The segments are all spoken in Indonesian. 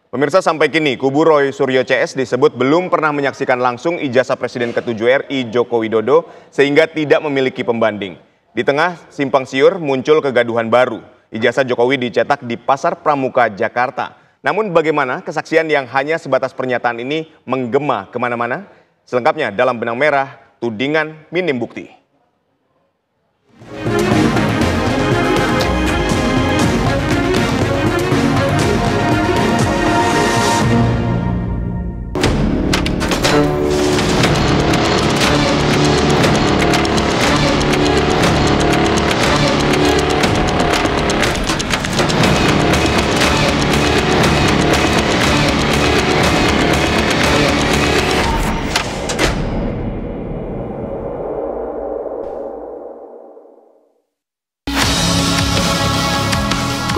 Pemirsa, sampai kini kubu Roy Suryo CS disebut belum pernah menyaksikan langsung ijazah Presiden ke-7 RI Joko Widodo sehingga tidak memiliki pembanding. Di tengah simpang siur muncul kegaduhan baru. Ijazah Jokowi dicetak di Pasar Pramuka, Jakarta. Namun bagaimana kesaksian yang hanya sebatas pernyataan ini menggema kemana-mana? Selengkapnya dalam Benang Merah, Tudingan Minim Bukti.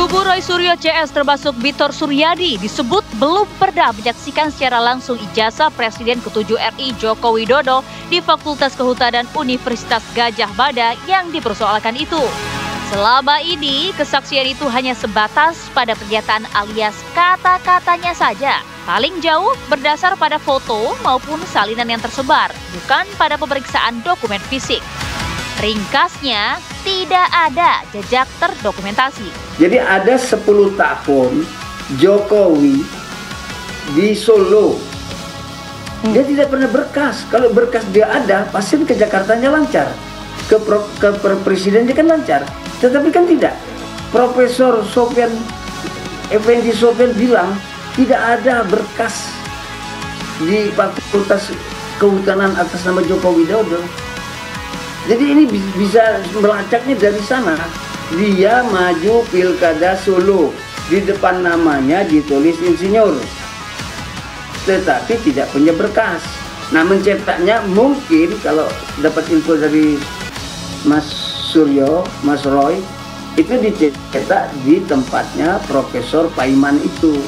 Kubu Roy Suryo CS termasuk Bitor Suryadi disebut belum pernah menyaksikan secara langsung ijazah Presiden ke-7 RI Joko Widodo di Fakultas Kehutanan Universitas Gadjah Mada yang dipersoalkan itu. Selama ini, kesaksian itu hanya sebatas pada pernyataan alias kata-katanya saja. Paling jauh berdasar pada foto maupun salinan yang tersebar, bukan pada pemeriksaan dokumen fisik. Ringkasnya, tidak ada jejak terdokumentasi. Jadi ada 10 tahun Jokowi di Solo. Dia tidak pernah berkas. Kalau berkas dia ada, pasti ke Jakartanya lancar. Ke presidennya kan lancar. Tetapi kan tidak. Profesor Sofyan, Effendi Sofyan bilang tidak ada berkas di Fakultas Kehutanan atas nama Joko Widodo. Jadi ini bisa melacaknya dari sana. Dia maju Pilkada Solo, di depan namanya ditulis insinyur, tetapi tidak punya berkas. Nah, mencetaknya mungkin kalau dapat info dari Mas Suryo, Mas Roy, itu dicetak di tempatnya Profesor Paiman itu.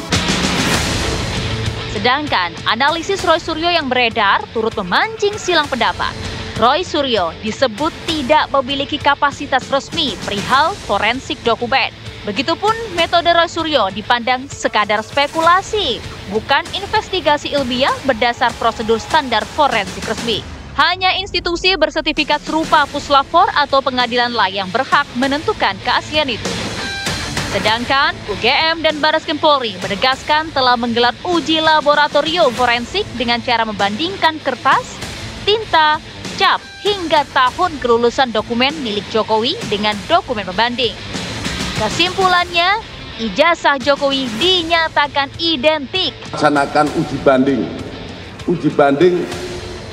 Sedangkan analisis Roy Suryo yang beredar turut memancing silang pendapat. Roy Suryo disebut tidak memiliki kapasitas resmi perihal forensik dokumen. Begitupun metode Roy Suryo dipandang sekadar spekulasi, bukan investigasi ilmiah berdasar prosedur standar forensik resmi. Hanya institusi bersertifikat serupa puslapor atau pengadilanlah yang berhak menentukan keaslian itu. Sedangkan UGM dan Barreskrim Polri menegaskan telah menggelar uji laboratorium forensik dengan cara membandingkan kertas, tinta, cap hingga tahun kelulusan dokumen milik Jokowi dengan dokumen pembanding. Kesimpulannya, ijazah Jokowi dinyatakan identik. Laksanakan uji banding. Uji banding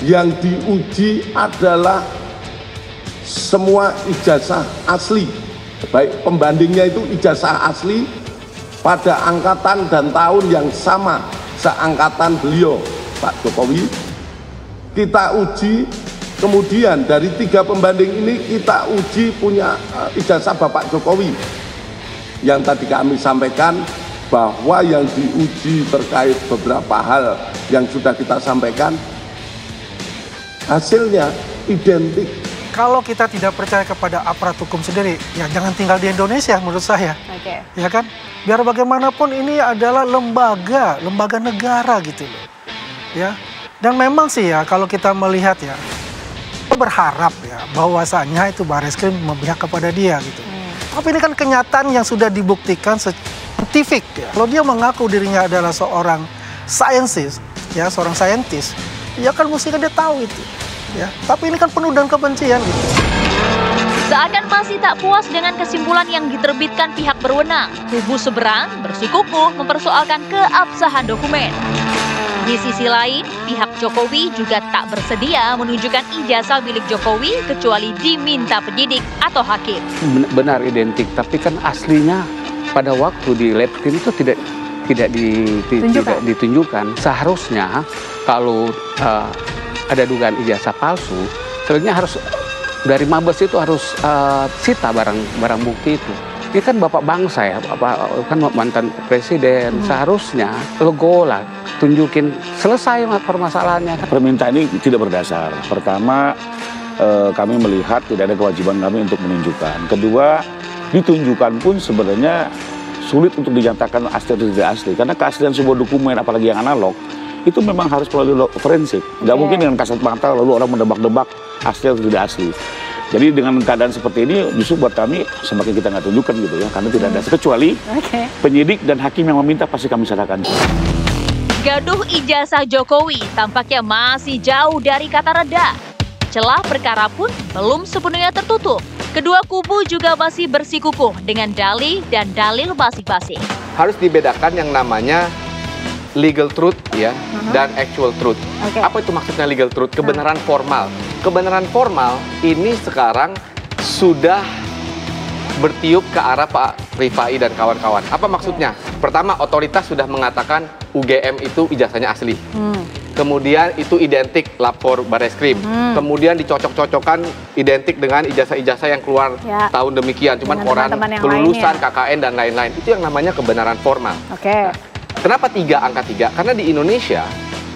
yang diuji adalah semua ijazah asli. Baik pembandingnya itu ijazah asli pada angkatan dan tahun yang sama seangkatan beliau, Pak Jokowi. Kita uji. Kemudian dari 3 pembanding ini kita uji punya ijazah Bapak Jokowi. Yang tadi kami sampaikan bahwa yang diuji terkait beberapa hal yang sudah kita sampaikan, hasilnya identik. Kalau kita tidak percaya kepada aparat hukum sendiri, ya jangan tinggal di Indonesia menurut saya. Oke. Ya kan? Biar bagaimanapun ini adalah lembaga negara gitu loh. Ya. Dan memang sih ya kalau kita melihat ya, berharap ya bahwasanya itu Barreskrim memihak kepada dia gitu. Tapi ini kan kenyataan yang sudah dibuktikan saintifik ya. Kalau dia mengaku dirinya adalah seorang saintis, ya seorang saintis, ya kan mesti dia tahu itu. Ya, tapi ini kan penuh dengan kebencian gitu. Seakan masih tak puas dengan kesimpulan yang diterbitkan pihak berwenang, kubu seberang bersikukuh mempersoalkan keabsahan dokumen. Di sisi lain, pihak Jokowi juga tak bersedia menunjukkan ijazah milik Jokowi kecuali diminta penyidik atau hakim. Benar identik, tapi kan aslinya pada waktu di lab tim itu tidak ditunjukkan. Seharusnya kalau ada dugaan ijazah palsu, sebenarnya harus dari Mabes itu harus sita barang bukti itu. Ini kan bapak bangsa ya, bapak kan mantan presiden, seharusnya logo lah, tunjukin selesai permasalahannya. Permintaan ini tidak berdasar. Pertama, kami melihat tidak ada kewajiban kami untuk menunjukkan. Kedua, ditunjukkan pun sebenarnya sulit untuk dinyatakan asli atau tidak asli. Karena keaslian sebuah dokumen, apalagi yang analog, itu memang harus melalui forensik. Nggak mungkin dengan kasat mata lalu orang mendebak-debak asli atau tidak asli. Jadi dengan keadaan seperti ini justru buat kami semakin kita nggak tunjukkan gitu ya, karena tidak ada kecuali penyidik dan hakim yang meminta pasti kami serahkan. Gaduh ijazah Jokowi tampaknya masih jauh dari kata reda. Celah perkara pun belum sepenuhnya tertutup. Kedua kubu juga masih bersikukuh dengan dalih dan dalil masing-masing. Harus dibedakan yang namanya legal truth ya dan actual truth. Apa itu maksudnya legal truth? Kebenaran formal. Kebenaran formal ini sekarang sudah bertiup ke arah Pak Rifai dan kawan-kawan. Apa maksudnya? Pertama, otoritas sudah mengatakan UGM itu ijazahnya asli. Kemudian itu identik lapor Bareskrim. Kemudian dicocok-cocokkan identik dengan ijazah-ijazah yang keluar tahun demikian. Cuman koran kelulusan, KKN, dan lain-lain. Itu yang namanya kebenaran formal. Nah, kenapa 3 angka 3? Karena di Indonesia,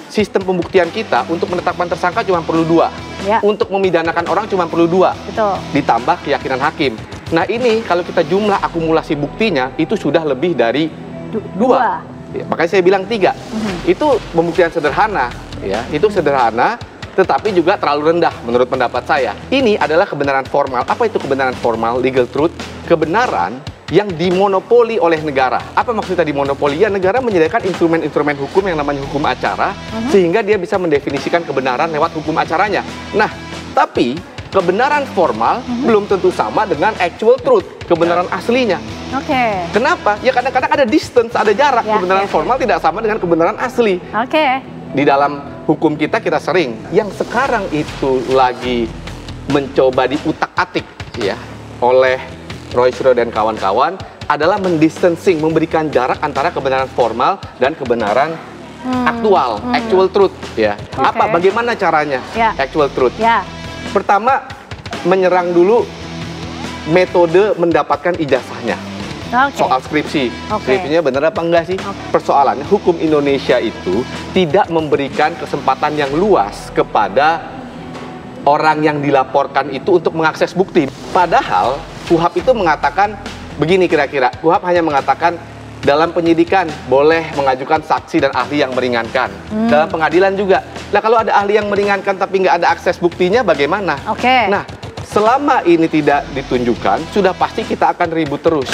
sistem pembuktian kita untuk menetapkan tersangka cuma perlu 2. Untuk memidanakan orang cuma perlu 2. Ditambah keyakinan hakim. Nah ini kalau kita jumlah akumulasi buktinya, itu sudah lebih dari 2. Ya, makanya saya bilang 3. Itu pembuktian sederhana, ya. Itu sederhana, tetapi juga terlalu rendah menurut pendapat saya. Ini adalah kebenaran formal. Apa itu kebenaran formal? Legal truth, kebenaran yang dimonopoli oleh negara. Apa maksudnya dimonopoli? Ya, negara menyediakan instrumen-instrumen hukum yang namanya hukum acara, sehingga dia bisa mendefinisikan kebenaran lewat hukum acaranya. Nah, tapi kebenaran formal belum tentu sama dengan actual truth, kebenaran aslinya. Kenapa? Ya kadang-kadang ada distance, ada jarak. Kebenaran formal tidak sama dengan kebenaran asli. Di dalam hukum kita sering. Yang sekarang itu lagi mencoba diutak-atik ya oleh Roy Suryo dan kawan-kawan adalah mendistancing, memberikan jarak antara kebenaran formal dan kebenaran aktual, actual truth ya. Bagaimana caranya? Actual truth. Pertama, menyerang dulu metode mendapatkan ijazahnya. Soal skripsi. Skripsinya benar apa enggak sih? Persoalannya hukum Indonesia itu tidak memberikan kesempatan yang luas kepada orang yang dilaporkan itu untuk mengakses bukti. Padahal KUHAP itu mengatakan begini kira-kira. KUHAP hanya mengatakan dalam penyidikan boleh mengajukan saksi dan ahli yang meringankan. Dalam pengadilan juga. Nah kalau ada ahli yang meringankan tapi nggak ada akses buktinya bagaimana? Nah selama ini tidak ditunjukkan, sudah pasti kita akan ribut terus.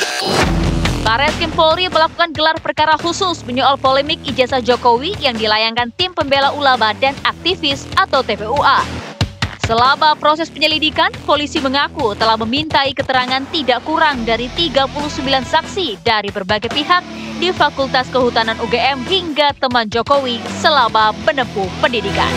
Bareskrim Polri melakukan gelar perkara khusus menyoal polemik ijazah Jokowi yang dilayangkan tim pembela ulama dan aktivis atau TPUA. Selama proses penyelidikan, polisi mengaku telah memintai keterangan tidak kurang dari 39 saksi dari berbagai pihak di Fakultas Kehutanan UGM hingga teman Jokowi selama menempuh pendidikan.